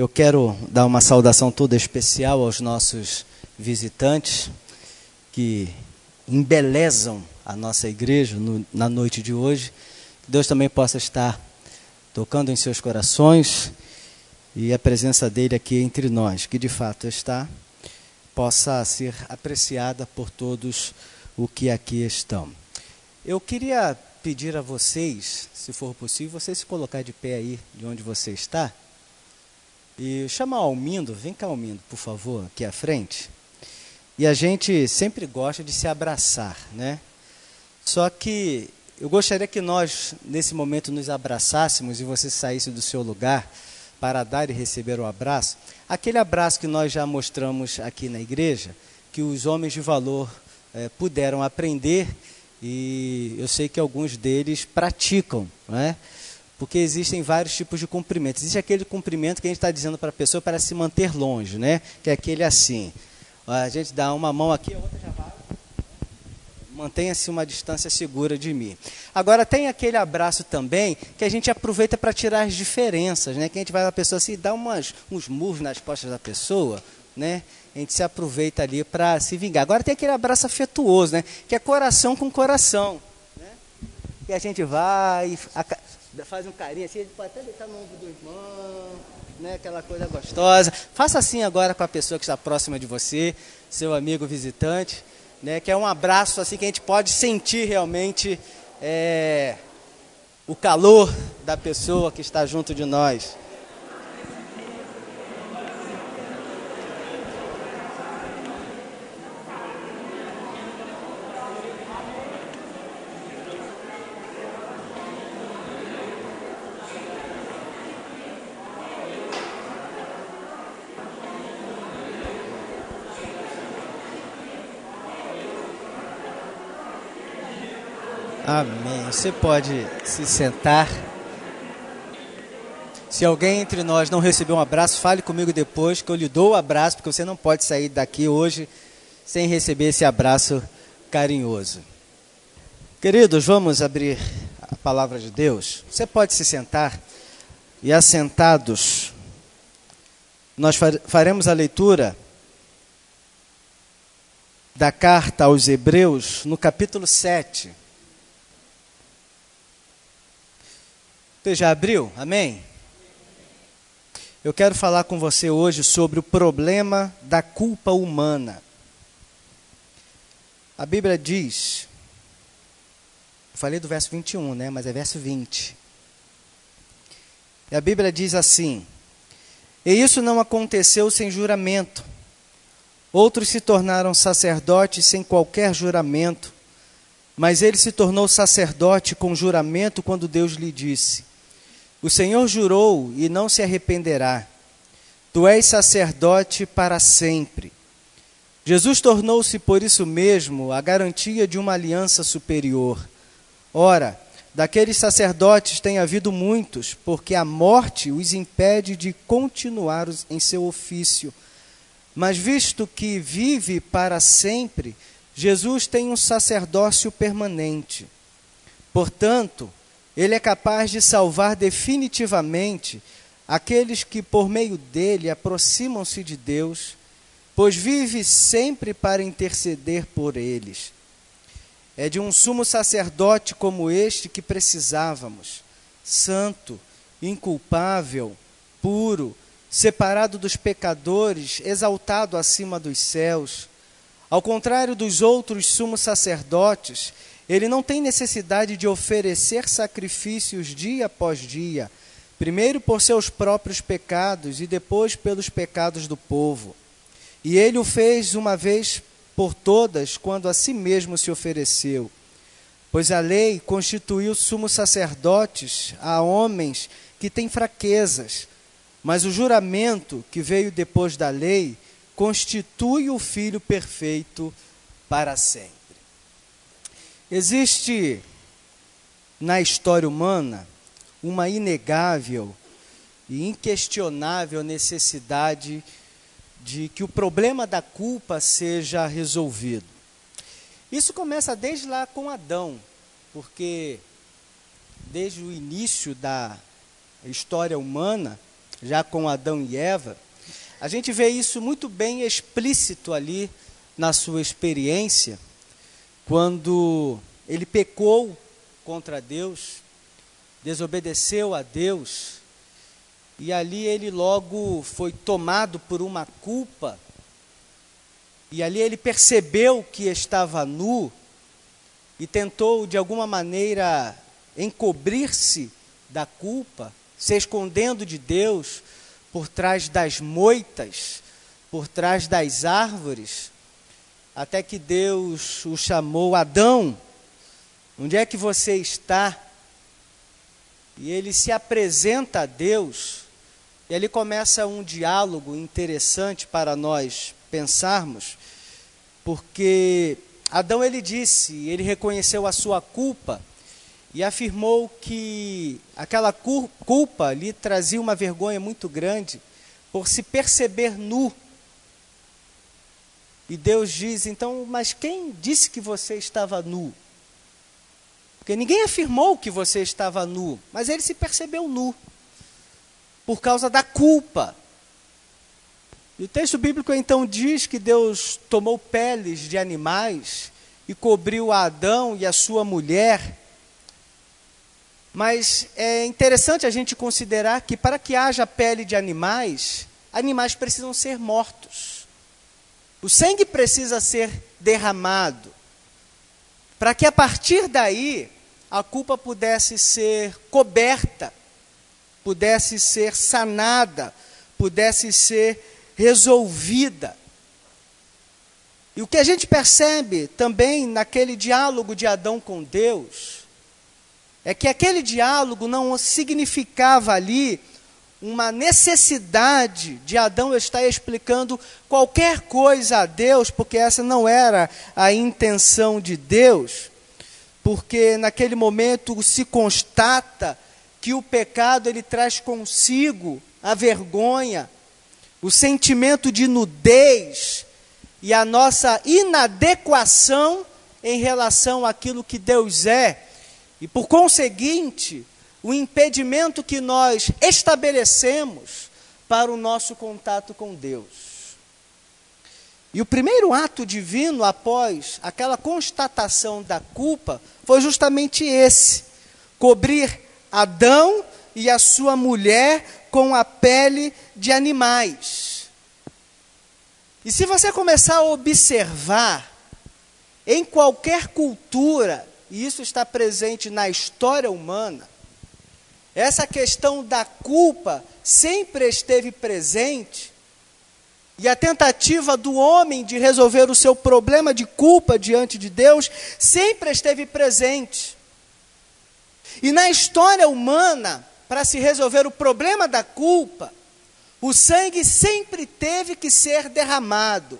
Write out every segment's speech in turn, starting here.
Eu quero dar uma saudação toda especial aos nossos visitantes que embelezam a nossa igreja na noite de hoje. Que Deus também possa estar tocando em seus corações e a presença dele aqui entre nós, que de fato está, possa ser apreciada por todos os que aqui estão. Eu queria pedir a vocês, se for possível, você se colocar de pé aí de onde você está e chamar o Almindo, vem cá Almindo, por favor, aqui à frente. E a gente sempre gosta de se abraçar, né? Só que eu gostaria que nós, nesse momento, nos abraçássemos e você saísse do seu lugar para dar e receber o abraço. Aquele abraço que nós já mostramos aqui na igreja, que os homens de valor puderam aprender e eu sei que alguns deles praticam, né? Porque existem vários tipos de cumprimento. Existe aquele cumprimento que a gente está dizendo para a pessoa para se manter longe, né? Que é aquele assim. A gente dá uma mão aqui, a outra já vai. Mantenha-se uma distância segura de mim. Agora, tem aquele abraço também que a gente aproveita para tirar as diferenças, né? Que a gente vai na pessoa assim, dá uns murros nas costas da pessoa, né? A gente se aproveita ali para se vingar. Agora tem aquele abraço afetuoso, né? Que é coração com coração, né? Que a gente vai, faz um carinho assim, a gente pode até deitar no ombro do irmão, né? Aquela coisa gostosa. Faça assim agora com a pessoa que está próxima de você, seu amigo visitante, né? Que é um abraço assim que a gente pode sentir realmente o calor da pessoa que está junto de nós. Amém. Você pode se sentar. Se alguém entre nós não recebeu um abraço, fale comigo depois que eu lhe dou o abraço, porque você não pode sair daqui hoje sem receber esse abraço carinhoso. Queridos, vamos abrir a palavra de Deus. Você pode se sentar e assentados nós faremos a leitura da carta aos Hebreus no capítulo 7. Você já abriu? Amém? Eu quero falar com você hoje sobre o problema da culpa humana. A Bíblia diz, eu falei do verso 21, né? Mas é verso 20. E a Bíblia diz assim: e isso não aconteceu sem juramento. Outros se tornaram sacerdotes sem qualquer juramento, mas ele se tornou sacerdote com juramento quando Deus lhe disse: o Senhor jurou e não se arrependerá. Tu és sacerdote para sempre. Jesus tornou-se por isso mesmo a garantia de uma aliança superior. Ora, daqueles sacerdotes tem havido muitos, porque a morte os impede de continuar em seu ofício. Mas visto que vive para sempre, Jesus tem um sacerdócio permanente. Portanto, ele é capaz de salvar definitivamente aqueles que por meio dele aproximam-se de Deus, pois vive sempre para interceder por eles. É de um sumo sacerdote como este que precisávamos, santo, inculpável, puro, separado dos pecadores, exaltado acima dos céus. Ao contrário dos outros sumos sacerdotes, ele não tem necessidade de oferecer sacrifícios dia após dia, primeiro por seus próprios pecados e depois pelos pecados do povo. E ele o fez uma vez por todas, quando a si mesmo se ofereceu. Pois a lei constituiu sumos sacerdotes a homens que têm fraquezas, mas o juramento que veio depois da lei constitui o Filho perfeito para sempre. Existe na história humana uma inegável e inquestionável necessidade de que o problema da culpa seja resolvido. Isso começa desde lá com Adão, porque desde o início da história humana, já com Adão e Eva, a gente vê isso muito bem explícito ali na sua experiência, quando ele pecou contra Deus, desobedeceu a Deus, e ali ele logo foi tomado por uma culpa, e ali ele percebeu que estava nu, e tentou de alguma maneira encobrir-se da culpa, se escondendo de Deus, por trás das moitas, por trás das árvores, até que Deus o chamou: Adão, onde é que você está? E ele se apresenta a Deus, e ali começa um diálogo interessante para nós pensarmos, porque Adão, ele disse, ele reconheceu a sua culpa, e afirmou que aquela culpa lhe trazia uma vergonha muito grande por se perceber nu. E Deus diz, então, mas quem disse que você estava nu? Porque ninguém afirmou que você estava nu, mas ele se percebeu nu, por causa da culpa. E o texto bíblico então diz que Deus tomou peles de animais e cobriu a Adão e a sua mulher. Mas é interessante a gente considerar que para que haja pele de animais, animais precisam ser mortos. O sangue precisa ser derramado, para que a partir daí a culpa pudesse ser coberta, pudesse ser sanada, pudesse ser resolvida. E o que a gente percebe também naquele diálogo de Adão com Deus, é que aquele diálogo não significava ali uma necessidade de Adão estar explicando qualquer coisa a Deus, porque essa não era a intenção de Deus, porque naquele momento se constata que o pecado ele traz consigo a vergonha, o sentimento de nudez e a nossa inadequação em relação àquilo que Deus é. E, por conseguinte, o impedimento que nós estabelecemos para o nosso contato com Deus. E o primeiro ato divino, após aquela constatação da culpa, foi justamente esse: cobrir Adão e a sua mulher com a pele de animais. E se você começar a observar, em qualquer cultura, e isso está presente na história humana, essa questão da culpa sempre esteve presente, e a tentativa do homem de resolver o seu problema de culpa diante de Deus sempre esteve presente. E na história humana, para se resolver o problema da culpa, o sangue sempre teve que ser derramado.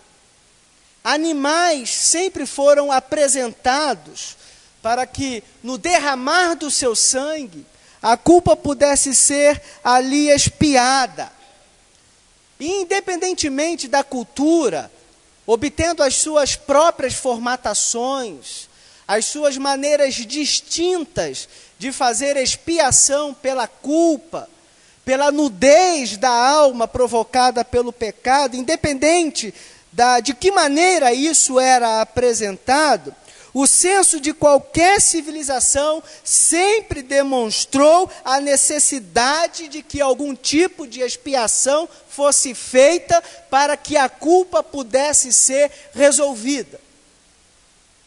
Animais sempre foram apresentados para que, no derramar do seu sangue, a culpa pudesse ser ali expiada. E, independentemente da cultura, obtendo as suas próprias formatações, as suas maneiras distintas de fazer expiação pela culpa, pela nudez da alma provocada pelo pecado, independente de que maneira isso era apresentado, o senso de qualquer civilização sempre demonstrou a necessidade de que algum tipo de expiação fosse feita para que a culpa pudesse ser resolvida,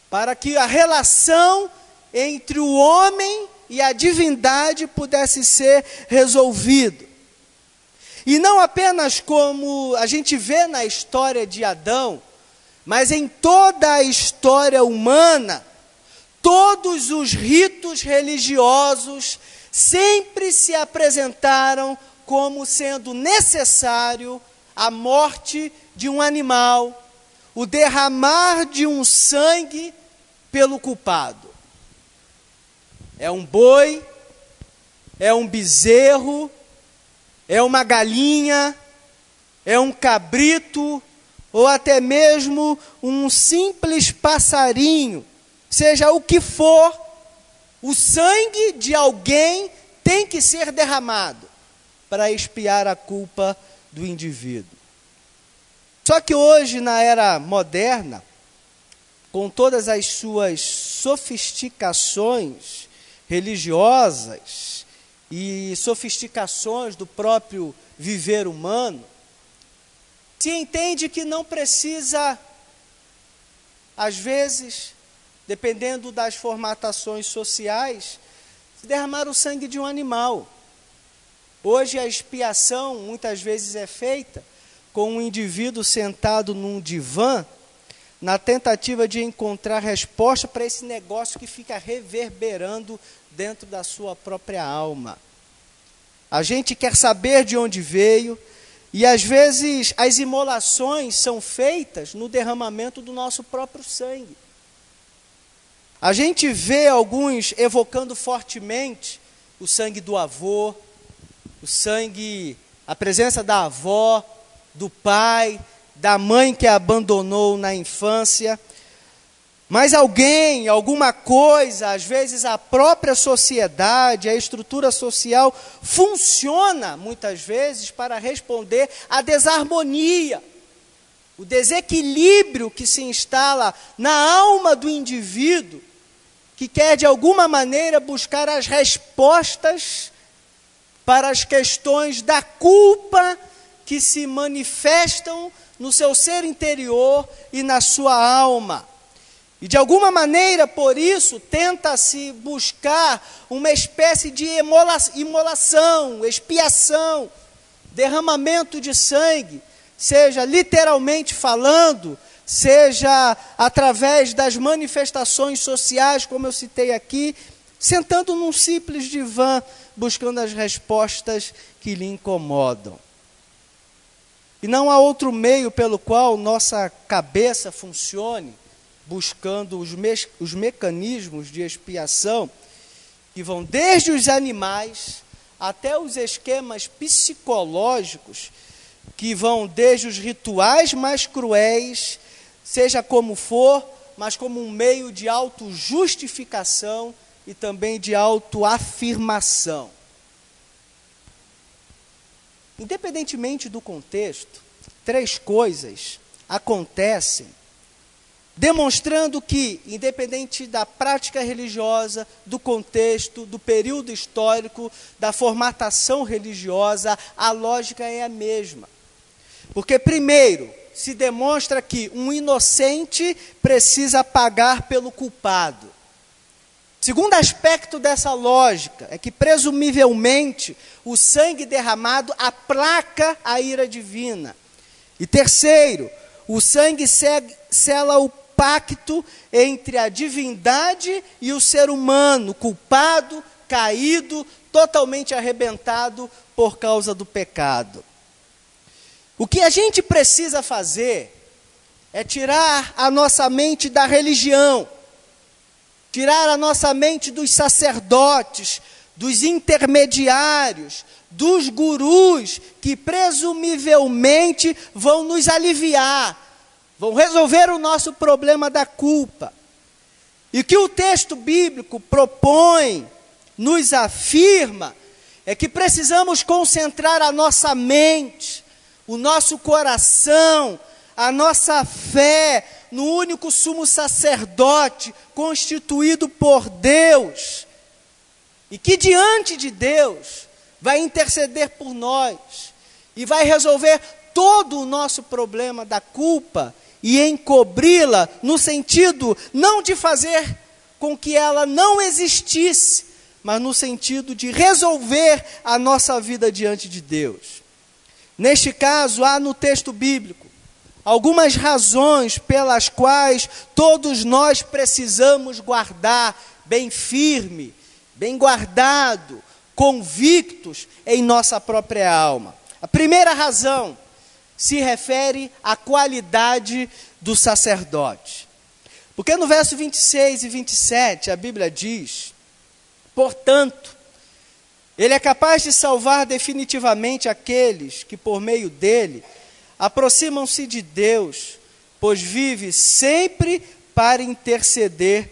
para que a relação entre o homem e a divindade pudesse ser resolvida. E não apenas como a gente vê na história de Adão, mas em toda a história humana, todos os ritos religiosos sempre se apresentaram como sendo necessário a morte de um animal, o derramar de um sangue pelo culpado. É um boi, é um bezerro, é uma galinha, é um cabrito, ou até mesmo um simples passarinho, seja o que for, o sangue de alguém tem que ser derramado. para expiar a culpa do indivíduo. Só que hoje, na era moderna, com todas as suas sofisticações religiosas e sofisticações do próprio viver humano, se entende que não precisa, às vezes, dependendo das formatações sociais, derramar o sangue de um animal. Hoje a expiação muitas vezes é feita com um indivíduo sentado num divã, na tentativa de encontrar resposta para esse negócio que fica reverberando dentro da sua própria alma. A gente quer saber de onde veio, e às vezes as imolações são feitas no derramamento do nosso próprio sangue. A gente vê alguns evocando fortemente o sangue do avô, o sangue, a presença da avó, do pai, da mãe que a abandonou na infância. Mas alguém, alguma coisa, às vezes a própria sociedade, a estrutura social, funciona muitas vezes para responder à desarmonia, o desequilíbrio que se instala na alma do indivíduo, que quer de alguma maneira buscar as respostas para as questões da culpa que se manifestam no seu ser interior e na sua alma. E de alguma maneira, por isso, tenta-se buscar uma espécie de imolação, expiação, derramamento de sangue, seja literalmente falando, seja através das manifestações sociais, como eu citei aqui, sentando num simples divã, buscando as respostas que lhe incomodam. E não há outro meio pelo qual nossa cabeça funcione, buscando os mecanismos de expiação, que vão desde os animais até os esquemas psicológicos, que vão desde os rituais mais cruéis, seja como for, mas como um meio de autojustificação e também de autoafirmação. Independentemente do contexto, três coisas acontecem, demonstrando que, independente da prática religiosa, do contexto, do período histórico, da formatação religiosa, a lógica é a mesma. Porque, primeiro, se demonstra que um inocente precisa pagar pelo culpado. Segundo aspecto dessa lógica é que, presumivelmente, o sangue derramado aplaca a ira divina. E terceiro, o sangue sela o pacto entre a divindade e o ser humano, culpado, caído, totalmente arrebentado por causa do pecado. O que a gente precisa fazer é tirar a nossa mente da religião, tirar a nossa mente dos sacerdotes, dos intermediários, dos gurus, que presumivelmente vão nos aliviar, vão resolver o nosso problema da culpa. E o que o texto bíblico propõe, nos afirma, é que precisamos concentrar a nossa mente, o nosso coração, a nossa fé no único sumo sacerdote constituído por Deus, e que diante de Deus vai interceder por nós e vai resolver todo o nosso problema da culpa e encobri-la no sentido não de fazer com que ela não existisse, mas no sentido de resolver a nossa vida diante de Deus. Neste caso, há no texto bíblico algumas razões pelas quais todos nós precisamos guardar bem firme, bem guardado, convictos em nossa própria alma. A primeira razão se refere à qualidade do sacerdote. Porque no verso 26 e 27 a Bíblia diz: portanto, ele é capaz de salvar definitivamente aqueles que por meio dele aproximam-se de Deus, pois vive sempre para interceder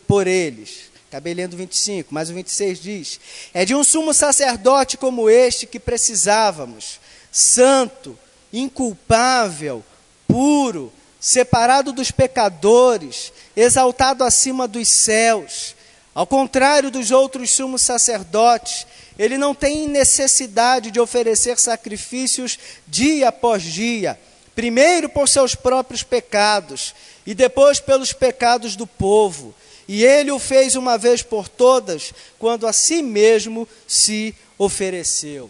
por eles. Acabei lendo 25, mas o 26 diz: é de um sumo sacerdote como este que precisávamos, santo, inculpável, puro, separado dos pecadores, exaltado acima dos céus. Ao contrário dos outros sumos sacerdotes, ele não tem necessidade de oferecer sacrifícios dia após dia, primeiro por seus próprios pecados e depois pelos pecados do povo. E ele o fez uma vez por todas, quando a si mesmo se ofereceu.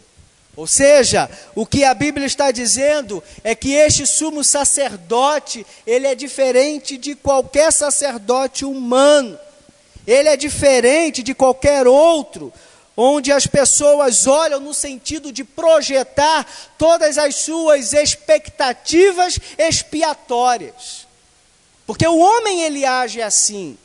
Ou seja, o que a Bíblia está dizendo é que este sumo sacerdote, ele é diferente de qualquer sacerdote humano. Ele é diferente de qualquer outro, onde as pessoas olham no sentido de projetar todas as suas expectativas expiatórias. Porque o homem, ele age assim.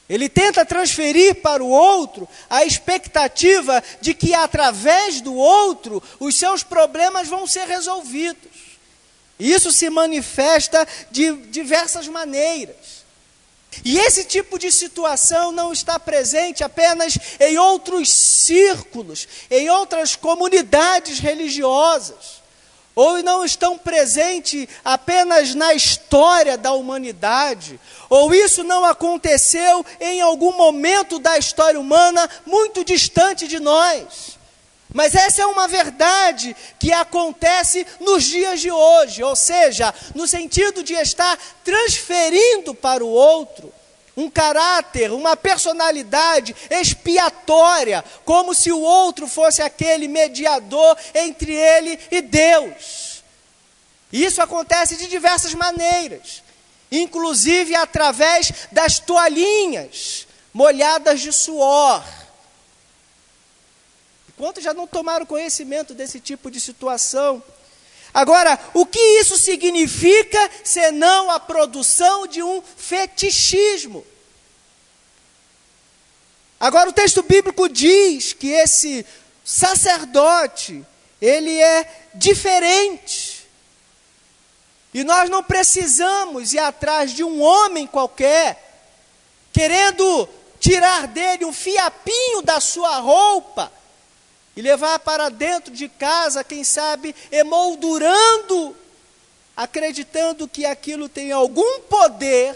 Ele tenta transferir para o outro a expectativa de que através do outro os seus problemas vão ser resolvidos. Isso se manifesta de diversas maneiras. E esse tipo de situação não está presente apenas em outros círculos, em outras comunidades religiosas, ou não estão presentes apenas na história da humanidade, ou isso não aconteceu em algum momento da história humana muito distante de nós. Mas essa é uma verdade que acontece nos dias de hoje, ou seja, no sentido de estar transferindo para o outro um caráter, uma personalidade expiatória, como se o outro fosse aquele mediador entre ele e Deus. Isso acontece de diversas maneiras, inclusive através das toalhinhas molhadas de suor. Quantos já não tomaram conhecimento desse tipo de situação? Agora, o que isso significa senão a produção de um fetichismo? Agora, o texto bíblico diz que esse sacerdote, ele é diferente. E nós não precisamos ir atrás de um homem qualquer, querendo tirar dele um fiapinho da sua roupa, e levar para dentro de casa, quem sabe, emoldurando, acreditando que aquilo tem algum poder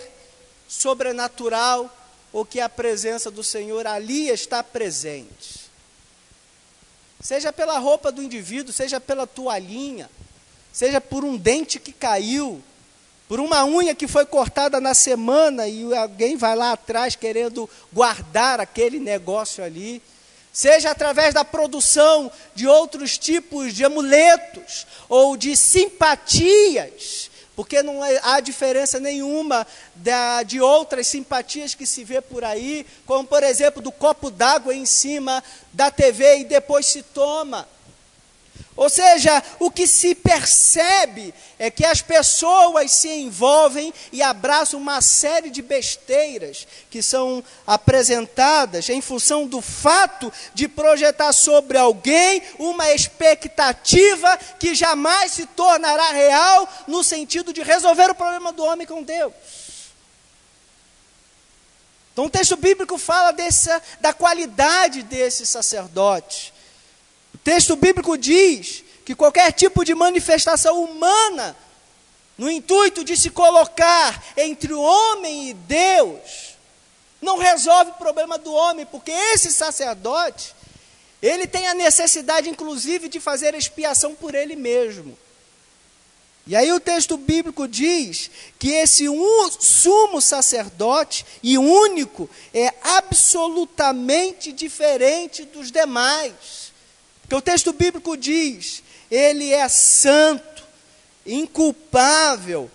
sobrenatural, ou que a presença do Senhor ali está presente. Seja pela roupa do indivíduo, seja pela toalhinha, seja por um dente que caiu, por uma unha que foi cortada na semana, e alguém vai lá atrás querendo guardar aquele negócio ali, seja através da produção de outros tipos de amuletos, ou de simpatias, porque não há diferença nenhuma de outras simpatias que se vê por aí, como por exemplo do copo d'água em cima da TV e depois se toma. Ou seja, o que se percebe é que as pessoas se envolvem e abraçam uma série de besteiras que são apresentadas em função do fato de projetar sobre alguém uma expectativa que jamais se tornará real no sentido de resolver o problema do homem com Deus. Então o texto bíblico fala da qualidade desse sacerdote. O texto bíblico diz que qualquer tipo de manifestação humana, no intuito de se colocar entre o homem e Deus, não resolve o problema do homem, porque esse sacerdote, ele tem a necessidade, inclusive, de fazer expiação por ele mesmo. E aí o texto bíblico diz que esse sumo sacerdote e único é absolutamente diferente dos demais. Porque o texto bíblico diz, ele é santo, inculpável,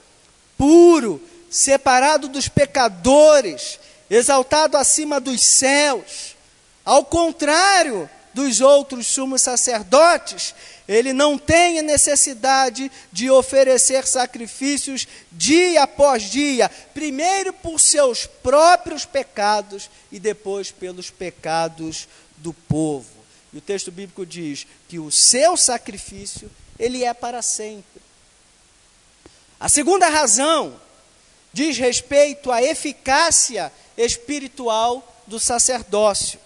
puro, separado dos pecadores, exaltado acima dos céus. Ao contrário dos outros sumos sacerdotes, ele não tem a necessidade de oferecer sacrifícios dia após dia, primeiro por seus próprios pecados e depois pelos pecados do povo. E o texto bíblico diz que o seu sacrifício, ele é para sempre. A segunda razão diz respeito à eficácia espiritual do sacerdócio.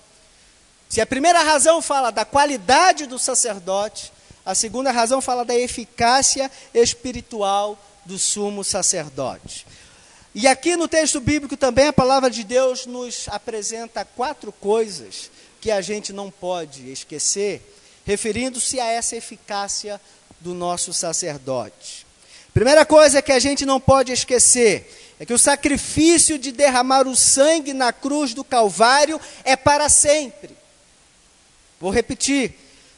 Se a primeira razão fala da qualidade do sacerdote, a segunda razão fala da eficácia espiritual do sumo sacerdote. E aqui no texto bíblico também a palavra de Deus nos apresenta 4 coisas que a gente não pode esquecer, referindo-se a essa eficácia do nosso sacerdote. Primeira coisa que a gente não pode esquecer é que o sacrifício de derramar o sangue na cruz do Calvário é para sempre. Vou repetir.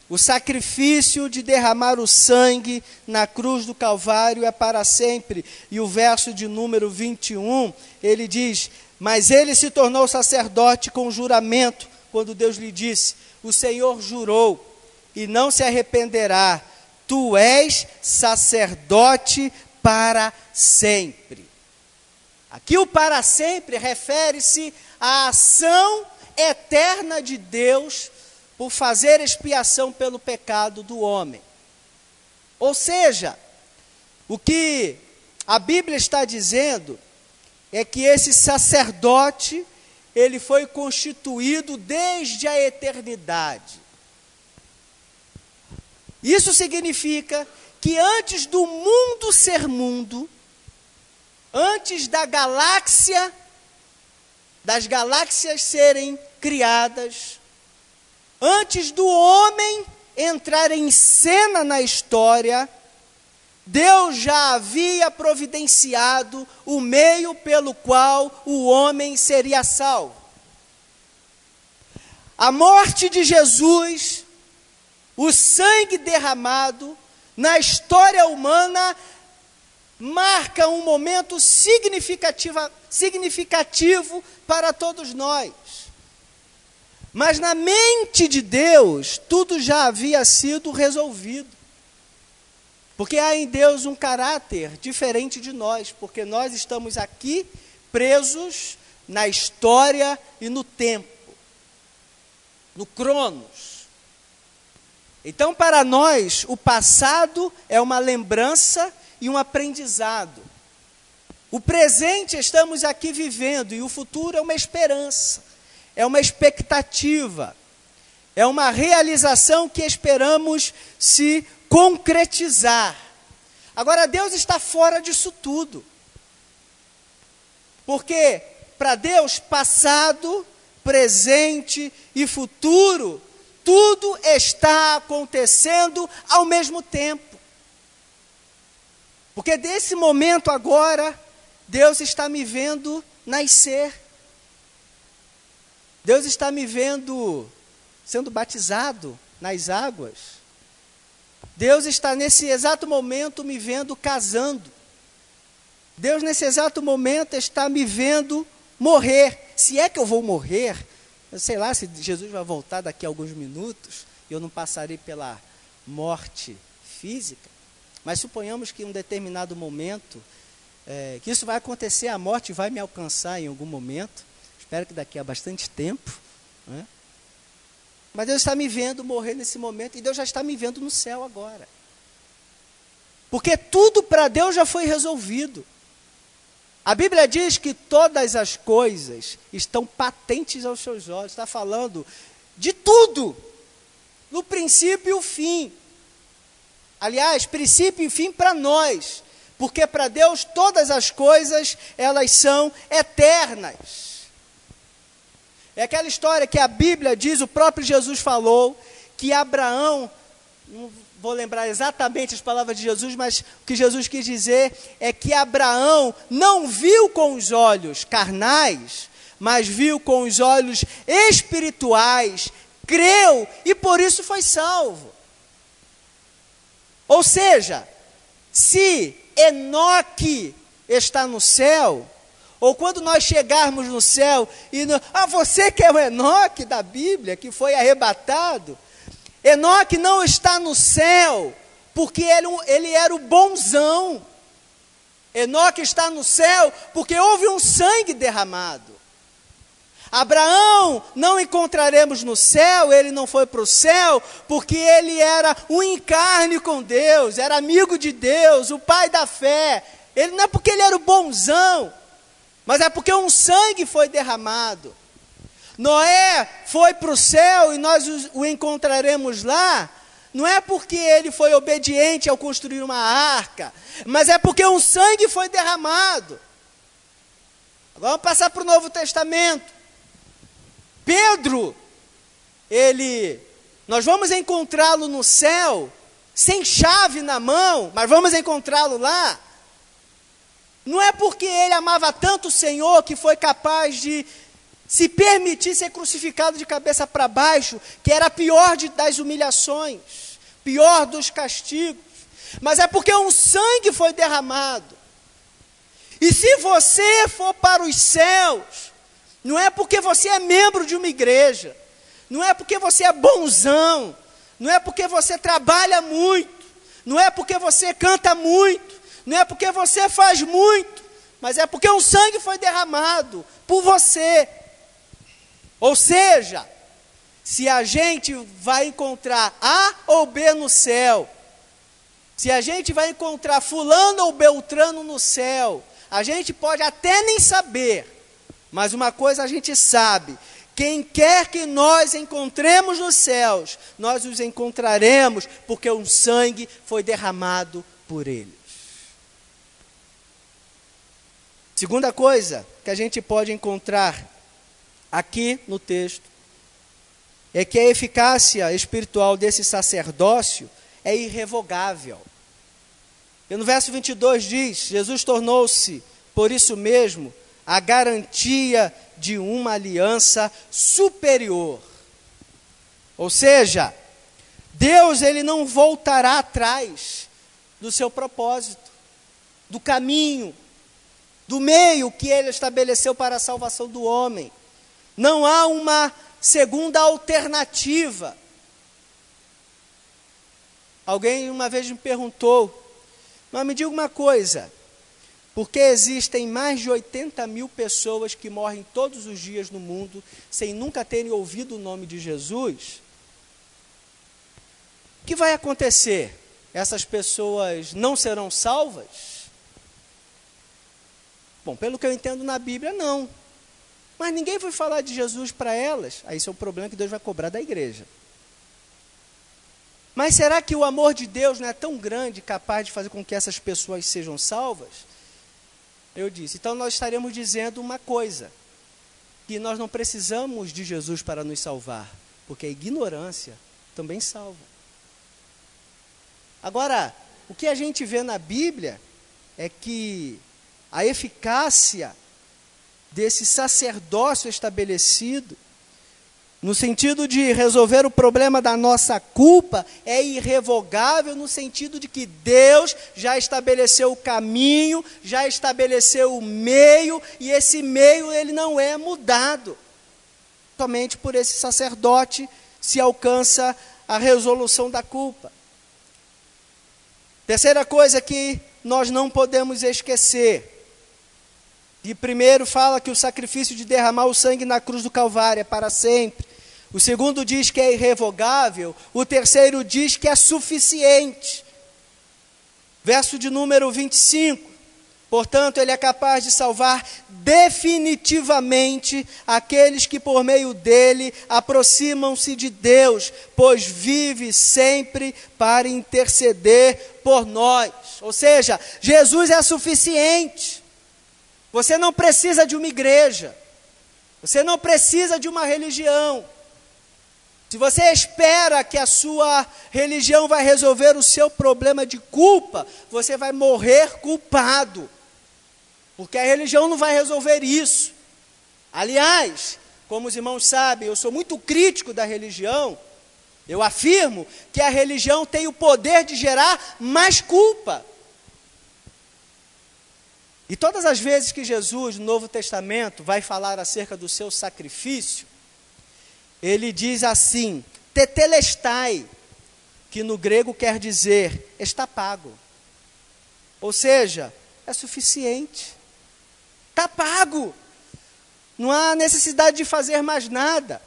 O sacrifício de derramar o sangue na cruz do Calvário é para sempre. E o verso de número 21, ele diz: mas ele se tornou sacerdote com juramento, quando Deus lhe disse: o Senhor jurou e não se arrependerá, tu és sacerdote para sempre. Aqui o para sempre refere-se à ação eterna de Deus por fazer expiação pelo pecado do homem. Ou seja, o que a Bíblia está dizendo é que esse sacerdote, ele foi constituído desde a eternidade. Isso significa que antes do mundo ser mundo, antes das galáxias serem criadas, antes do homem entrar em cena na história, Deus já havia providenciado o meio pelo qual o homem seria salvo. A morte de Jesus, o sangue derramado na história humana, marca um momento significativo para todos nós. Mas na mente de Deus, tudo já havia sido resolvido. Porque há em Deus um caráter diferente de nós, porque nós estamos aqui presos na história e no tempo, no Cronos. Então, para nós, o passado é uma lembrança e um aprendizado. O presente estamos aqui vivendo e o futuro é uma esperança. É uma expectativa, é uma realização que esperamos se concretizar. Agora, Deus está fora disso tudo. Porque para Deus, passado, presente e futuro, tudo está acontecendo ao mesmo tempo. Porque desse momento agora, Deus está me vendo nascer. Deus está me vendo sendo batizado nas águas. Deus está nesse exato momento me vendo casando. Deus nesse exato momento está me vendo morrer. Se é que eu vou morrer, eu sei lá se Jesus vai voltar daqui a alguns minutos, e eu não passarei pela morte física, mas suponhamos que em um determinado momento, que isso vai acontecer, a morte vai me alcançar em algum momento. Espero que daqui a bastante tempo, né? Mas Deus está me vendo morrer nesse momento, e Deus já está me vendo no céu agora. Porque tudo para Deus já foi resolvido. A Bíblia diz que todas as coisas estão patentes aos seus olhos. Está falando de tudo, no princípio e o fim. Aliás, princípio e fim para nós, porque para Deus todas as coisas, elas são eternas. É aquela história que a Bíblia diz, o próprio Jesus falou, que Abraão, não vou lembrar exatamente as palavras de Jesus, mas o que Jesus quis dizer é que Abraão não viu com os olhos carnais, mas viu com os olhos espirituais, creu e por isso foi salvo. Ou seja, se Enoque está no céu, ou quando nós chegarmos no céu, você que é o Enoque da Bíblia, que foi arrebatado, Enoque não está no céu, porque ele era o bonzão. Enoque está no céu, porque houve um sangue derramado. Abraão não encontraremos no céu, ele não foi para o céu, porque ele era um encarne com Deus, era amigo de Deus, o pai da fé. Ele não é porque ele era o bonzão, mas é porque um sangue foi derramado. Noé foi para o céu e nós o encontraremos lá, não é porque ele foi obediente ao construir uma arca, mas é porque um sangue foi derramado. Agora vamos passar para o Novo Testamento. Pedro, nós vamos encontrá-lo no céu, sem chave na mão, mas vamos encontrá-lo lá. Não é porque ele amava tanto o Senhor que foi capaz de se permitir ser crucificado de cabeça para baixo, que era a pior das humilhações, pior dos castigos, mas é porque um sangue foi derramado. E se você for para os céus, não é porque você é membro de uma igreja, não é porque você é bonzão, não é porque você trabalha muito, não é porque você canta muito, não é porque você faz muito, mas é porque um sangue foi derramado por você. Ou seja, se a gente vai encontrar A ou B no céu, se a gente vai encontrar fulano ou beltrano no céu, a gente pode até nem saber, mas uma coisa a gente sabe: quem quer que nós encontremos nos céus, nós os encontraremos, porque um sangue foi derramado por eles. Segunda coisa que a gente pode encontrar aqui no texto é que a eficácia espiritual desse sacerdócio é irrevogável. E no verso 22 diz: Jesus tornou-se, por isso mesmo, a garantia de uma aliança superior. Ou seja, Deus ele não voltará atrás do seu propósito, do caminho, do meio que ele estabeleceu para a salvação do homem. Não há uma segunda alternativa. Alguém uma vez me perguntou: mas me diga uma coisa, porque existem mais de 80 mil pessoas que morrem todos os dias no mundo sem nunca terem ouvido o nome de Jesus? O que vai acontecer? Essas pessoas não serão salvas? Bom, pelo que eu entendo na Bíblia, não. Mas ninguém foi falar de Jesus para elas. Aí esse é o problema que Deus vai cobrar da igreja. Mas será que o amor de Deus não é tão grande, capaz de fazer com que essas pessoas sejam salvas? Eu disse, então nós estaremos dizendo uma coisa: que nós não precisamos de Jesus para nos salvar, porque a ignorância também salva. Agora, o que a gente vê na Bíblia é que a eficácia desse sacerdócio estabelecido, no sentido de resolver o problema da nossa culpa, é irrevogável no sentido de que Deus já estabeleceu o caminho, já estabeleceu o meio, e esse meio ele não é mudado. Somente por esse sacerdote se alcança a resolução da culpa. Terceira coisa que nós não podemos esquecer. E primeiro fala que o sacrifício de derramar o sangue na cruz do Calvário é para sempre. O segundo diz que é irrevogável. O terceiro diz que é suficiente. Verso de número 25. Portanto, ele é capaz de salvar definitivamente aqueles que por meio dele aproximam-se de Deus, pois vive sempre para interceder por nós. Ou seja, Jesus é suficiente. Você não precisa de uma igreja, você não precisa de uma religião. Se você espera que a sua religião vai resolver o seu problema de culpa, você vai morrer culpado, porque a religião não vai resolver isso. Aliás, como os irmãos sabem, eu sou muito crítico da religião. Eu afirmo que a religião tem o poder de gerar mais culpa. E todas as vezes que Jesus, no Novo Testamento, vai falar acerca do seu sacrifício, ele diz assim, tetelestai, que no grego quer dizer, está pago. Ou seja, é suficiente. Está pago. Não há necessidade de fazer mais nada.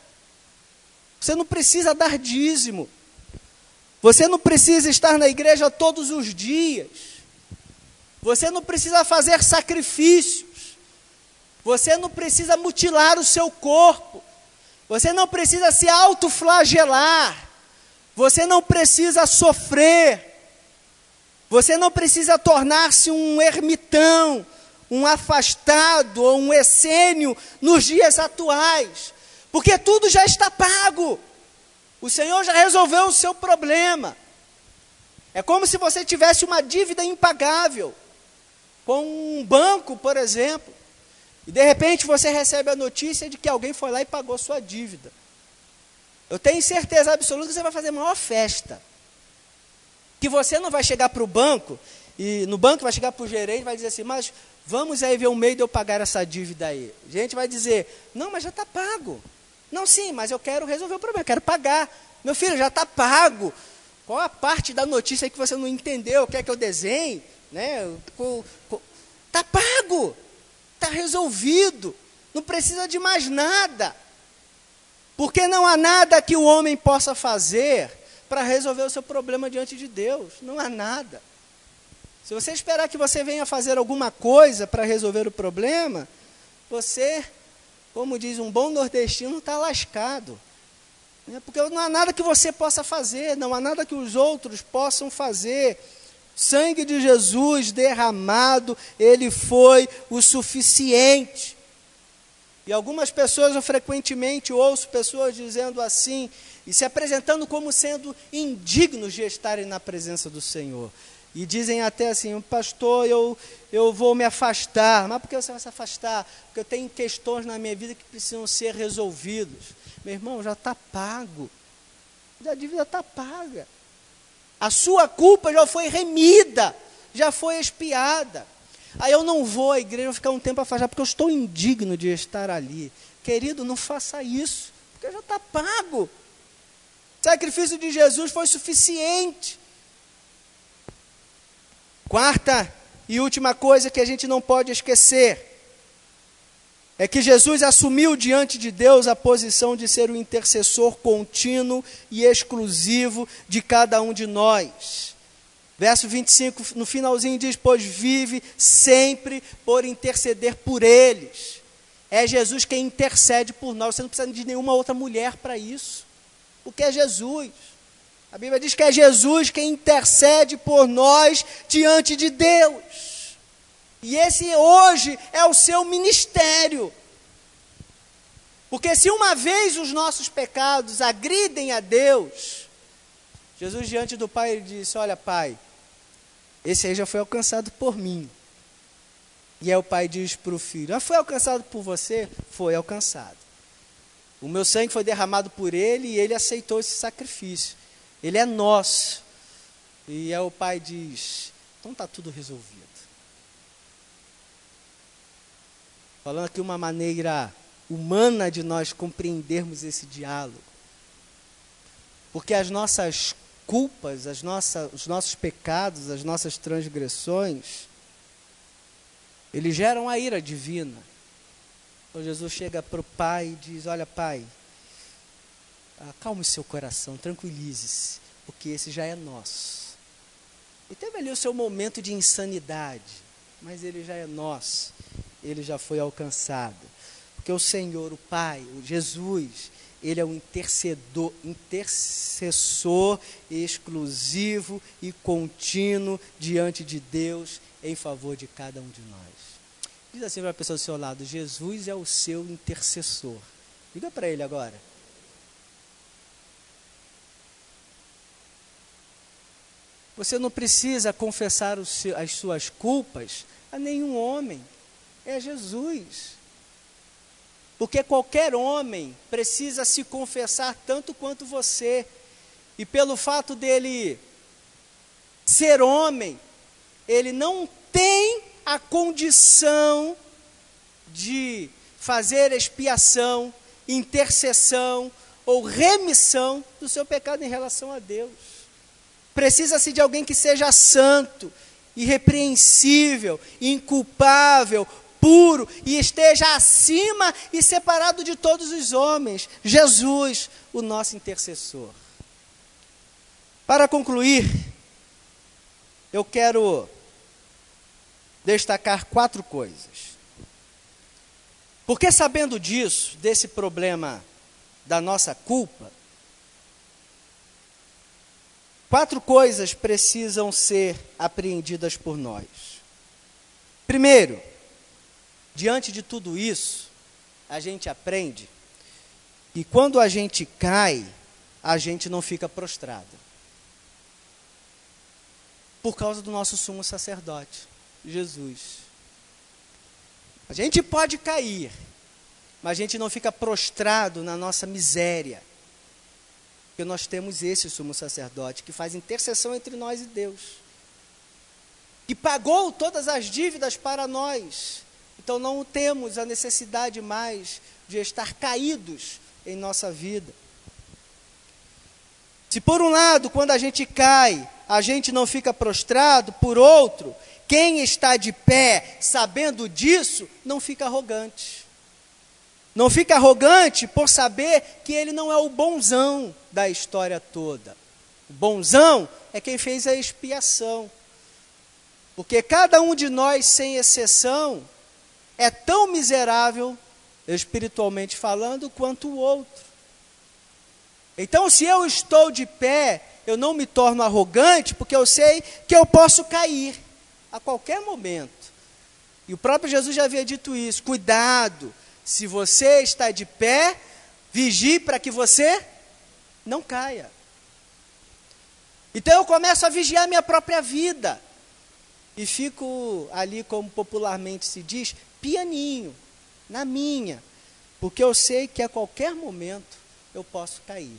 Você não precisa dar dízimo. Você não precisa estar na igreja todos os dias. Você não precisa fazer sacrifícios. Você não precisa mutilar o seu corpo. Você não precisa se autoflagelar. Você não precisa sofrer. Você não precisa tornar-se um ermitão, um afastado ou um essênio nos dias atuais. Porque tudo já está pago. O Senhor já resolveu o seu problema. É como se você tivesse uma dívida impagável com um banco, por exemplo. E de repente você recebe a notícia de que alguém foi lá e pagou sua dívida. Eu tenho certeza absoluta que você vai fazer a maior festa. Que você não vai chegar para o banco, e no banco vai chegar para o gerente e vai dizer assim, mas vamos aí ver um meio de eu pagar essa dívida aí. A gente vai dizer, não, mas já está pago. Não, sim, mas eu quero resolver o problema, eu quero pagar. Meu filho, já está pago. Qual a parte da notícia aí que você não entendeu? Quer que eu desenhe? Está pago. Está resolvido. Não precisa de mais nada. Porque não há nada que o homem possa fazer para resolver o seu problema diante de Deus. Não há nada. Se você esperar que você venha fazer alguma coisa para resolver o problema, você, como diz um bom nordestino, está lascado. Porque não há nada que você possa fazer, não há nada que os outros possam fazer. Sangue de Jesus derramado, ele foi o suficiente. E algumas pessoas, eu frequentemente ouço pessoas dizendo assim, e se apresentando como sendo indignos de estarem na presença do Senhor. E dizem até assim, pastor, eu vou me afastar. Mas por que você vai se afastar? Porque eu tenho questões na minha vida que precisam ser resolvidas. Meu irmão, já está pago. A dívida está paga. A sua culpa já foi remida, já foi expiada. Aí eu não vou à igreja, vou ficar um tempo afastado, porque eu estou indigno de estar ali. Querido, não faça isso, porque já está pago. O sacrifício de Jesus foi suficiente. Quarta e última coisa que a gente não pode esquecer é que Jesus assumiu diante de Deus a posição de ser o intercessor contínuo e exclusivo de cada um de nós. Verso 25, no finalzinho diz, pois vive sempre por interceder por eles. É Jesus quem intercede por nós, você não precisa de nenhuma outra mulher para isso, porque é Jesus. A Bíblia diz que é Jesus quem intercede por nós diante de Deus. E esse hoje é o seu ministério. Porque se uma vez os nossos pecados agridem a Deus, Jesus diante do Pai, ele disse, olha Pai, esse aí já foi alcançado por mim. E aí o Pai diz para o Filho, foi alcançado por você? Foi alcançado. O meu sangue foi derramado por ele e ele aceitou esse sacrifício. Ele é nosso. E aí o Pai diz, então está tudo resolvido. Falando aqui uma maneira humana de nós compreendermos esse diálogo. Porque as nossas culpas, os nossos pecados, as nossas transgressões, eles geram a ira divina. Então Jesus chega para o Pai e diz, olha Pai, acalme seu coração, tranquilize-se, porque esse já é nosso. E teve ali o seu momento de insanidade, mas ele já é nosso, ele já foi alcançado. Porque o Senhor, o Pai, o Jesus, ele é um intercessor exclusivo e contínuo diante de Deus em favor de cada um de nós. Diz assim para a pessoa do seu lado, Jesus é o seu intercessor. Diga para ele agora. Você não precisa confessar as suas culpas a nenhum homem. É Jesus. Porque qualquer homem precisa se confessar tanto quanto você. E pelo fato dele ser homem, ele não tem a condição de fazer expiação, intercessão ou remissão do seu pecado em relação a Deus. Precisa-se de alguém que seja santo, irrepreensível, inculpável, puro e esteja acima e separado de todos os homens. Jesus, o nosso intercessor. Para concluir, eu quero destacar 4 coisas. Porque sabendo disso, desse problema da nossa culpa, 4 coisas precisam ser apreendidas por nós. Primeiro, diante de tudo isso, a gente aprende que quando a gente cai, a gente não fica prostrado. Por causa do nosso sumo sacerdote, Jesus. A gente pode cair, mas a gente não fica prostrado na nossa miséria. Porque nós temos esse sumo sacerdote que faz intercessão entre nós e Deus. Que pagou todas as dívidas para nós. Então não temos a necessidade mais de estar caídos em nossa vida. Se por um lado, quando a gente cai, a gente não fica prostrado, por outro, quem está de pé, sabendo disso, não fica arrogante. Não fica arrogante por saber que ele não é o bonzão da história toda. O bonzão é quem fez a expiação. Porque cada um de nós, sem exceção, é tão miserável, espiritualmente falando, quanto o outro. Então, se eu estou de pé, eu não me torno arrogante, porque eu sei que eu posso cair a qualquer momento. E o próprio Jesus já havia dito isso. Cuidado, se você está de pé, vigie para que você não caia. Então eu começo a vigiar minha própria vida. E fico ali, como popularmente se diz, pianinho, na minha. Porque eu sei que a qualquer momento eu posso cair.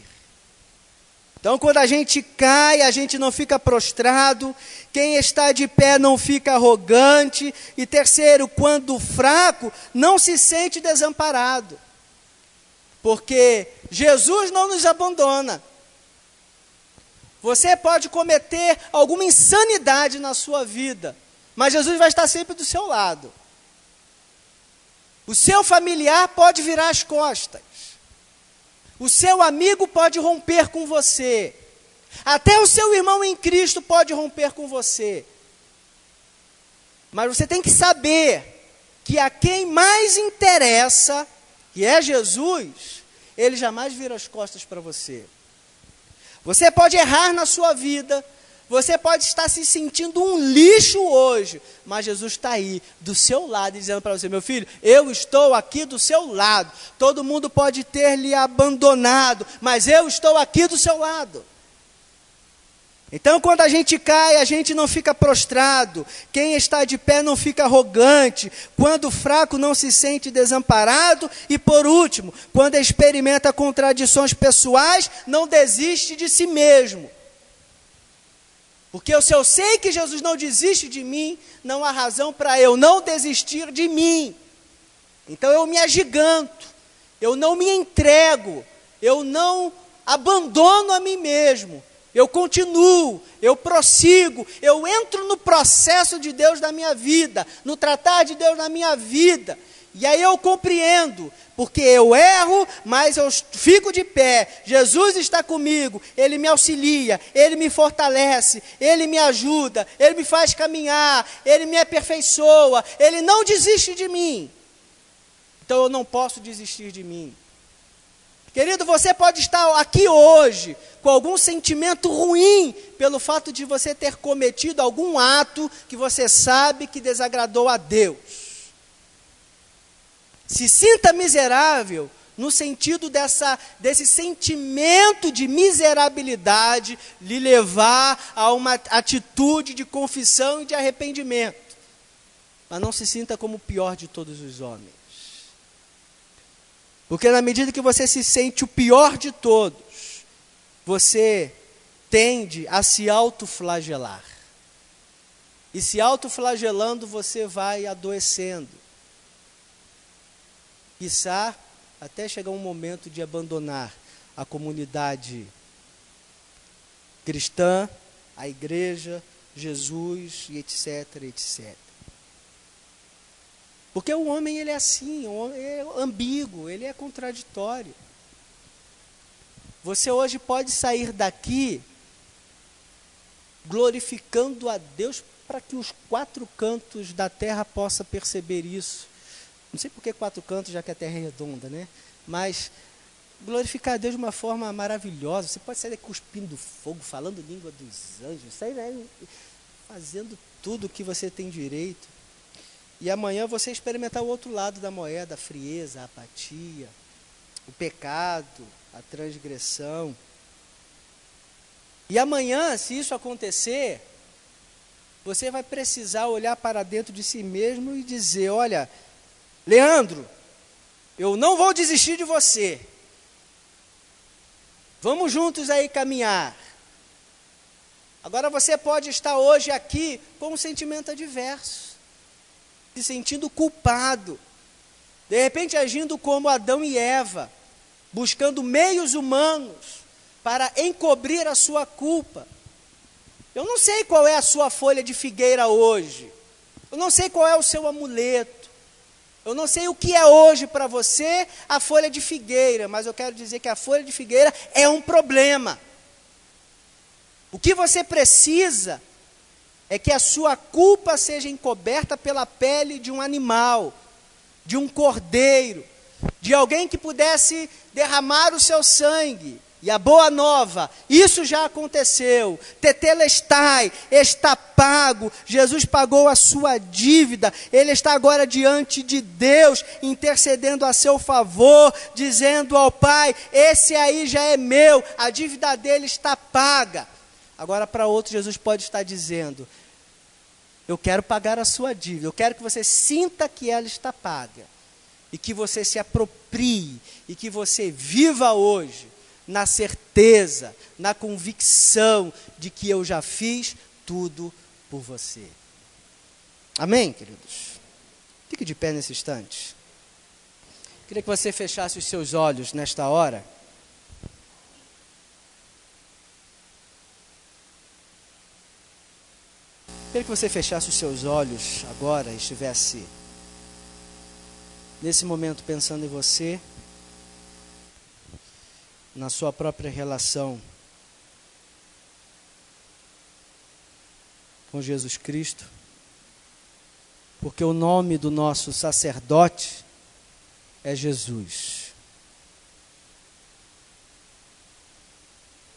Então, quando a gente cai, a gente não fica prostrado. Quem está de pé não fica arrogante. E terceiro, quando fraco, não se sente desamparado. Porque Jesus não nos abandona. Você pode cometer alguma insanidade na sua vida, mas Jesus vai estar sempre do seu lado. O seu familiar pode virar as costas. O seu amigo pode romper com você. Até o seu irmão em Cristo pode romper com você. Mas você tem que saber que a quem mais interessa, que é Jesus, ele jamais vira as costas para você. Você pode errar na sua vida, você pode estar se sentindo um lixo hoje, mas Jesus está aí, do seu lado, dizendo para você: meu filho, eu estou aqui do seu lado. Todo mundo pode ter lhe abandonado, mas eu estou aqui do seu lado. Então, quando a gente cai, a gente não fica prostrado. Quem está de pé não fica arrogante. Quando o fraco não se sente desamparado. E, por último, quando experimenta contradições pessoais, não desiste de si mesmo. Porque se eu sei que Jesus não desiste de mim, não há razão para eu não desistir de mim. Então, eu me agiganto, eu não me entrego, eu não abandono a mim mesmo. Eu continuo, eu prossigo, eu entro no processo de Deus na minha vida, no tratar de Deus na minha vida. E aí eu compreendo, porque eu erro, mas eu fico de pé. Jesus está comigo, Ele me auxilia, Ele me fortalece, Ele me ajuda, Ele me faz caminhar, Ele me aperfeiçoa, Ele não desiste de mim. Então eu não posso desistir de mim. Querido, você pode estar aqui hoje com algum sentimento ruim pelo fato de você ter cometido algum ato que você sabe que desagradou a Deus. Se sinta miserável no sentido desse sentimento de miserabilidade lhe levar a uma atitude de confissão e de arrependimento. Mas não se sinta como o pior de todos os homens. Porque na medida que você se sente o pior de todos, você tende a se autoflagelar. E se autoflagelando, você vai adoecendo. Quiçá até chegar um momento de abandonar a comunidade cristã, a igreja, Jesus, e etc, etc. Porque o homem, ele é assim, o homem é ambíguo, ele é contraditório. Você hoje pode sair daqui glorificando a Deus para que os 4 cantos da terra possam perceber isso. Não sei por que 4 cantos, já que a terra é redonda, né? Mas glorificar a Deus de uma forma maravilhosa. Você pode sair cuspindo fogo, falando língua dos anjos, sair fazendo tudo o que você tem direito. E amanhã você experimentar o outro lado da moeda, a frieza, a apatia, o pecado, a transgressão. E amanhã, se isso acontecer, você vai precisar olhar para dentro de si mesmo e dizer: olha, Leandro, eu não vou desistir de você. Vamos juntos aí caminhar. Agora você pode estar hoje aqui com um sentimento adverso, se sentindo culpado, de repente agindo como Adão e Eva, buscando meios humanos para encobrir a sua culpa. Eu não sei qual é a sua folha de figueira hoje, eu não sei qual é o seu amuleto, eu não sei o que é hoje para você a folha de figueira, mas eu quero dizer que a folha de figueira é um problema. O que você precisa é que a sua culpa seja encoberta pela pele de um animal, de um cordeiro, de alguém que pudesse derramar o seu sangue. E a boa nova, isso já aconteceu. Tetelestai, está pago. Jesus pagou a sua dívida. Ele está agora diante de Deus, intercedendo a seu favor, dizendo ao Pai: esse aí já é meu, a dívida dele está paga. Agora para outro, Jesus pode estar dizendo: eu quero pagar a sua dívida, eu quero que você sinta que ela está paga, e que você se aproprie, e que você viva hoje na certeza, na convicção de que eu já fiz tudo por você. Amém, queridos? Fique de pé nesse instante. Queria que você fechasse os seus olhos nesta hora. Queria que você fechasse os seus olhos agora e estivesse nesse momento pensando em você, na sua própria relação com Jesus Cristo, porque o nome do nosso sacerdote é Jesus.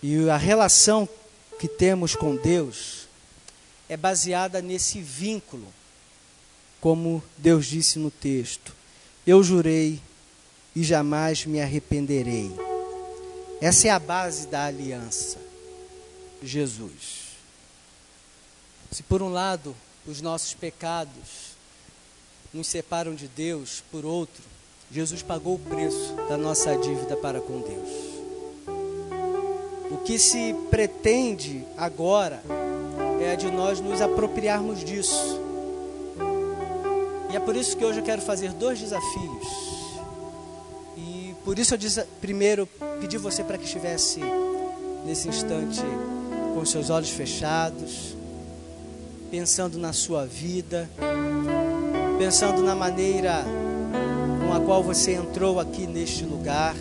E a relação que temos com Deus é baseada nesse vínculo, como Deus disse no texto: eu jurei e jamais me arrependerei. Essa é a base da aliança, Jesus. Se por um lado os nossos pecados nos separam de Deus, por outro, Jesus pagou o preço da nossa dívida para com Deus. O que se pretende agora é de nós nos apropriarmos disso. E é por isso que hoje eu quero fazer 2 desafios. E por isso eu primeiro pedi você para que estivesse nesse instante com os seus olhos fechados, pensando na sua vida, pensando na maneira com a qual você entrou aqui neste lugar,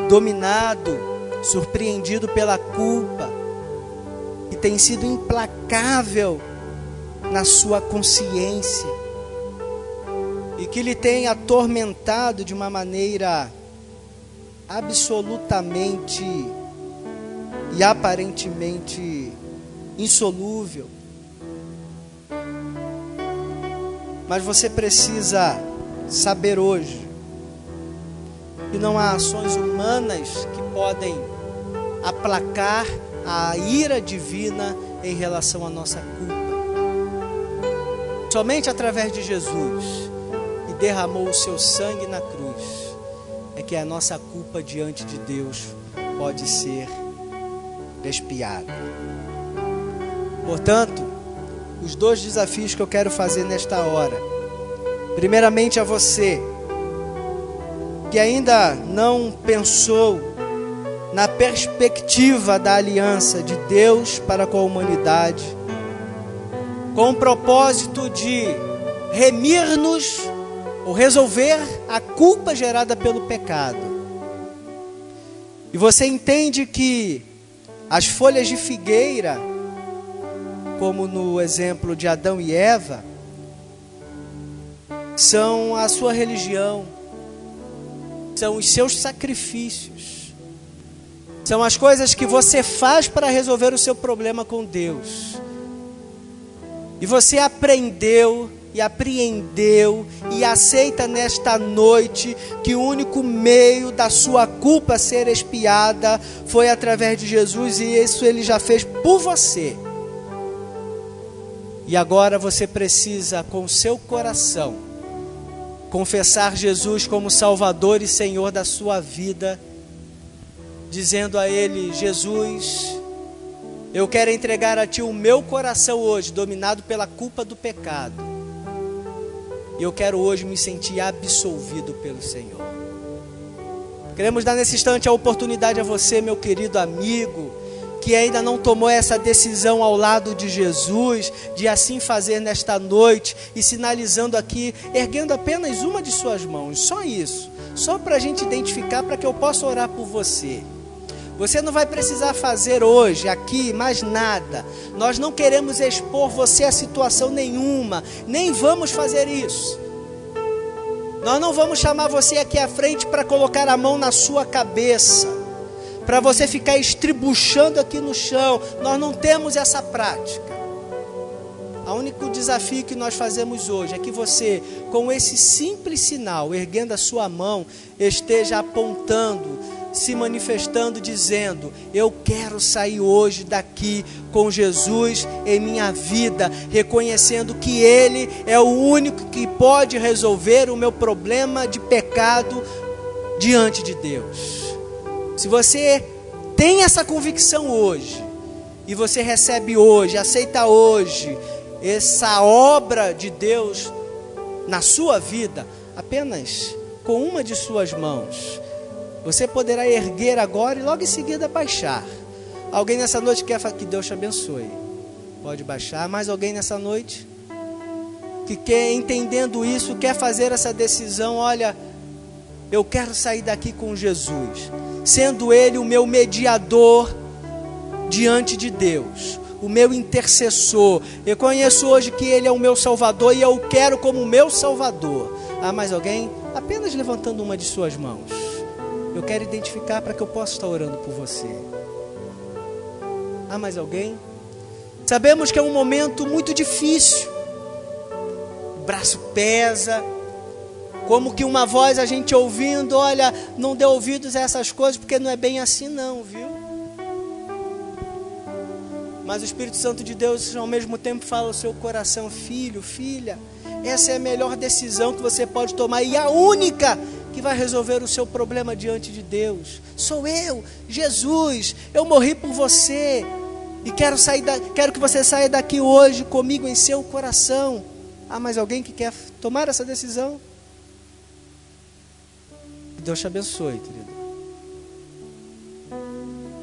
dominado, surpreendido pela culpa, que tem sido implacável na sua consciência e que lhe tem atormentado de uma maneira absolutamente e aparentemente insolúvel. Mas você precisa saber hoje que não há ações humanas que podem aplacar a ira divina em relação à nossa culpa. Somente através de Jesus, que derramou o seu sangue na cruz, é que a nossa culpa diante de Deus pode ser expiada. Portanto, os 2 desafios que eu quero fazer nesta hora: primeiramente a você que ainda não pensou na perspectiva da aliança de Deus para com a humanidade, com o propósito de remir-nos ou resolver a culpa gerada pelo pecado. E você entende que as folhas de figueira, como no exemplo de Adão e Eva, são a sua religião, são os seus sacrifícios, são as coisas que você faz para resolver o seu problema com Deus. E você aprendeu e apreendeu e aceita nesta noite que o único meio da sua culpa ser expiada foi através de Jesus, e isso Ele já fez por você. E agora você precisa, com o seu coração, confessar Jesus como Salvador e Senhor da sua vida, dizendo a Ele: Jesus, eu quero entregar a Ti o meu coração hoje, dominado pela culpa do pecado. E eu quero hoje me sentir absolvido pelo Senhor. Queremos dar nesse instante a oportunidade a você, meu querido amigo, que ainda não tomou essa decisão ao lado de Jesus, de assim fazer nesta noite, e sinalizando aqui, erguendo apenas uma de suas mãos, só isso, só para a gente identificar, para que eu possa orar por você. Você não vai precisar fazer hoje, aqui, mais nada. Nós não queremos expor você a situação nenhuma, nem vamos fazer isso. Nós não vamos chamar você aqui à frente para colocar a mão na sua cabeça, para você ficar estribuchando aqui no chão. Nós não temos essa prática. O único desafio que nós fazemos hoje é que você, com esse simples sinal, erguendo a sua mão, esteja apontando, se manifestando, dizendo: eu quero sair hoje daqui com Jesus em minha vida, reconhecendo que Ele é o único que pode resolver o meu problema de pecado diante de Deus. Se você tem essa convicção hoje, e você recebe hoje, aceita hoje essa obra de Deus na sua vida, apenas com uma de suas mãos, você poderá erguer agora e logo em seguida baixar. Alguém nessa noite quer que Deus te abençoe? Pode baixar. Mais alguém nessa noite que quer, entendendo isso, quer fazer essa decisão? Olha, eu quero sair daqui com Jesus, sendo Ele o meu mediador diante de Deus, o meu intercessor. Eu conheço hoje que Ele é o meu Salvador e eu o quero como meu Salvador. Há mais alguém? Apenas levantando uma de suas mãos. Eu quero identificar para que eu possa estar orando por você. Há mais alguém? Sabemos que é um momento muito difícil. O braço pesa. Como que uma voz a gente ouvindo: olha, não dê ouvidos a essas coisas, porque não é bem assim não, viu? Mas o Espírito Santo de Deus ao mesmo tempo fala ao seu coração: filho, filha, essa é a melhor decisão que você pode tomar, e a única que vai resolver o seu problema diante de Deus. Sou eu, Jesus. Eu morri por você e quero que você saia daqui hoje comigo em seu coração. Há mais alguém que quer tomar essa decisão? Que Deus te abençoe, querido.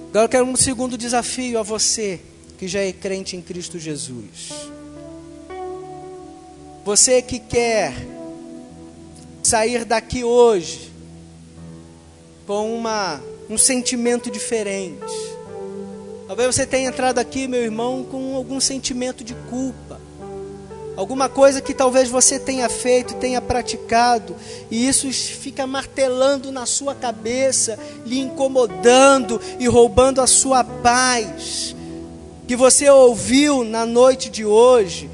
Agora eu quero um segundo desafio a você que já é crente em Cristo Jesus. Você que quer sair daqui hoje com um sentimento diferente. Talvez você tenha entrado aqui, meu irmão, com algum sentimento de culpa, alguma coisa que talvez você tenha feito, tenha praticado, e isso fica martelando na sua cabeça, lhe incomodando e roubando a sua paz. Que você ouviu na noite de hoje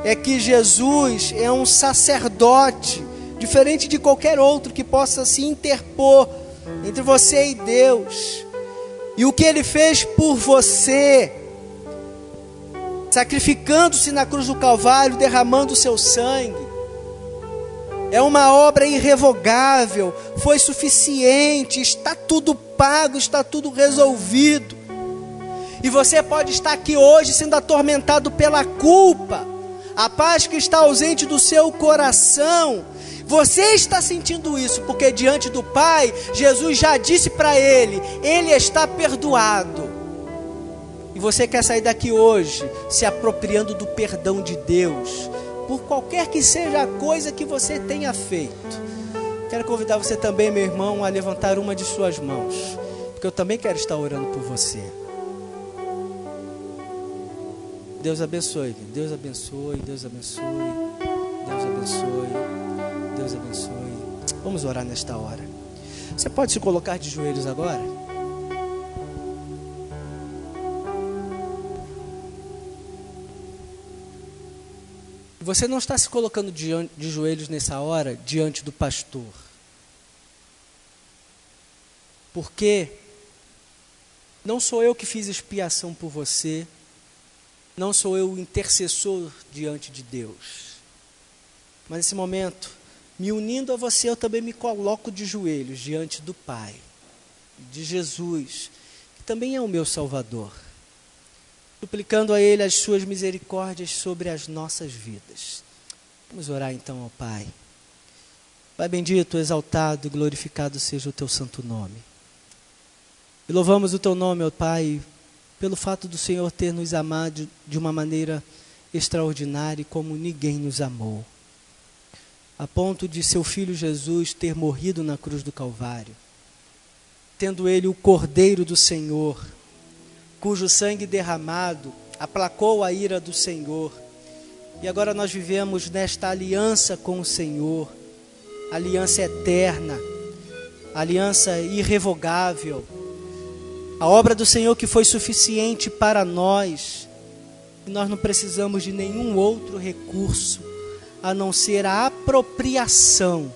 é que Jesus é um sacerdote diferente de qualquer outro que possa se interpor entre você e Deus. E o que Ele fez por você, sacrificando-se na cruz do Calvário, derramando o seu sangue, é uma obra irrevogável, foi suficiente, está tudo pago, está tudo resolvido. E você pode estar aqui hoje sendo atormentado pela culpa, a paz que está ausente do seu coração. Você está sentindo isso porque diante do Pai, Jesus já disse para Ele está perdoado. E você quer sair daqui hoje se apropriando do perdão de Deus, por qualquer que seja a coisa que você tenha feito. Quero convidar você também, meu irmão, a levantar uma de suas mãos, porque eu também quero estar orando por você. Deus abençoe, Deus abençoe, Deus abençoe, Deus abençoe, Deus abençoe. Vamos orar nesta hora. Você pode se colocar de joelhos agora? Você não está se colocando de joelhos nessa hora diante do pastor. Porque não sou eu que fiz expiação por você, não sou eu o intercessor diante de Deus. Mas nesse momento, me unindo a você, eu também me coloco de joelhos diante do Pai, de Jesus, que também é o meu Salvador, suplicando a Ele as suas misericórdias sobre as nossas vidas. Vamos orar então ao Pai. Pai bendito, exaltado e glorificado seja o teu santo nome. E louvamos o teu nome, ó Pai, pelo fato do Senhor ter nos amado de uma maneira extraordinária e como ninguém nos amou, a ponto de seu Filho Jesus ter morrido na cruz do Calvário, tendo ele o Cordeiro do Senhor, cujo sangue derramado aplacou a ira do Senhor. E agora nós vivemos nesta aliança com o Senhor, aliança eterna, aliança irrevogável, a obra do Senhor que foi suficiente para nós, e nós não precisamos de nenhum outro recurso, a não ser a apropriação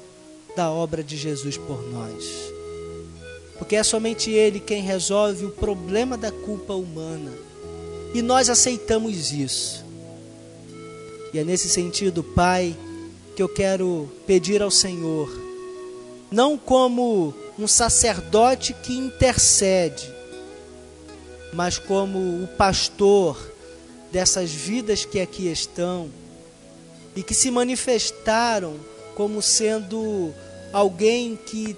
da obra de Jesus por nós. Porque é somente Ele quem resolve o problema da culpa humana, e nós aceitamos isso. E é nesse sentido, Pai, que eu quero pedir ao Senhor, não como um sacerdote que intercede, mas como o pastor dessas vidas que aqui estão e que se manifestaram como sendo alguém que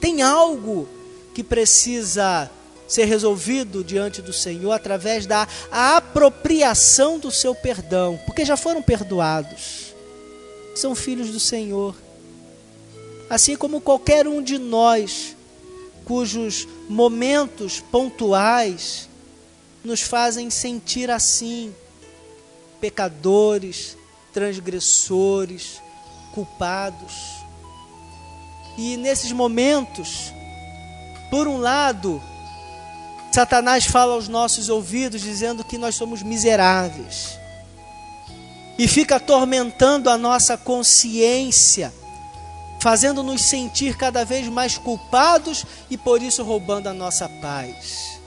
tem algo que precisa ser resolvido diante do Senhor através da apropriação do seu perdão, porque já foram perdoados, são filhos do Senhor, assim como qualquer um de nós, cujos momentos pontuais nos fazem sentir assim, pecadores, transgressores, culpados. E nesses momentos, por um lado, Satanás fala aos nossos ouvidos dizendo que nós somos miseráveis e fica atormentando a nossa consciência, fazendo-nos sentir cada vez mais culpados e por isso roubando a nossa paz.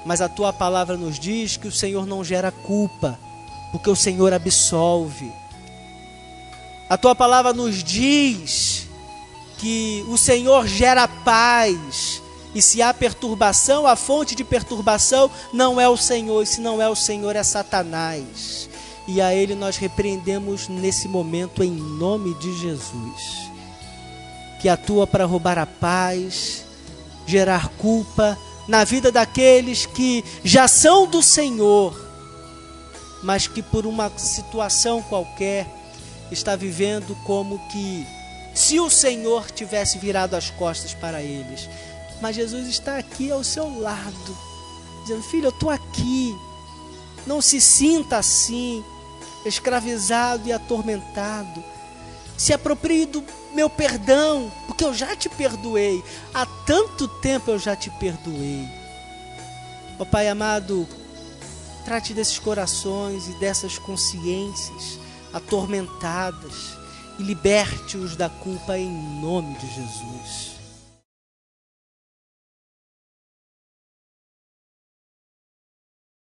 Mas a tua palavra nos diz que o Senhor não gera culpa, porque o Senhor absolve. A tua palavra nos diz que o Senhor gera paz, e se há perturbação, a fonte de perturbação não é o Senhor, e se não é o Senhor é Satanás. E a ele nós repreendemos nesse momento em nome de Jesus, que atua para roubar a paz, gerar culpa na vida daqueles que já são do Senhor, mas que por uma situação qualquer está vivendo como que se o Senhor tivesse virado as costas para eles. Mas Jesus está aqui ao seu lado, dizendo: filho, eu estou aqui, não se sinta assim, escravizado e atormentado, se aproprie do meu perdão, porque eu já te perdoei, há tanto tempo eu já te perdoei. Ó Pai amado, trate desses corações e dessas consciências atormentadas e liberte-os da culpa em nome de Jesus.